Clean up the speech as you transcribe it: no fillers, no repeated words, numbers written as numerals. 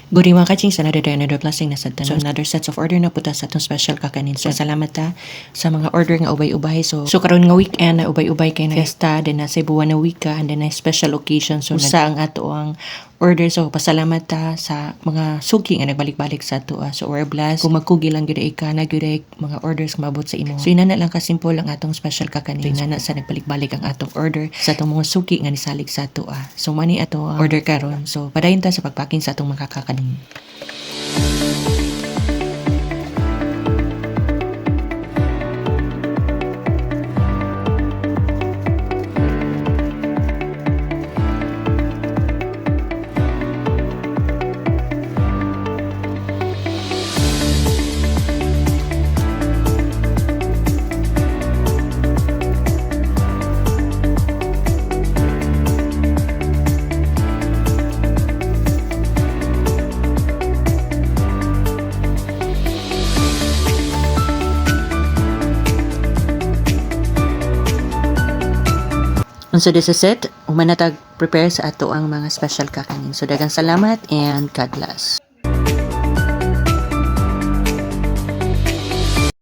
Good evening mga kaching, sa another blessing na sa tanan. So another sets of order na puta sa atong special kakanin. So salamat ta sa mga order nga ubay-ubay. So karon nga weekend na ubay-ubay kay na fiesta, then na sa buwan na wika, and then na special occasion. So sa ang ato ang order. So pasalamat ta sa mga suki nga nagbalik-balik sa ato. So we're blessed. Kung magkugi lang gyud ka na gyud mga orders mabot sa imo. So inana lang ka simple ang atong special kakanin. So inana sa nagbalik-balik ang atong order sa atong mga suki nga nisalig sa ato. So mani ato ang order karon. So padayon ta sa pagpacking sa atong mga kakanin. So this is it. Umanatag prepare sa ato ang mga special kakanin. So daghang salamat and God bless.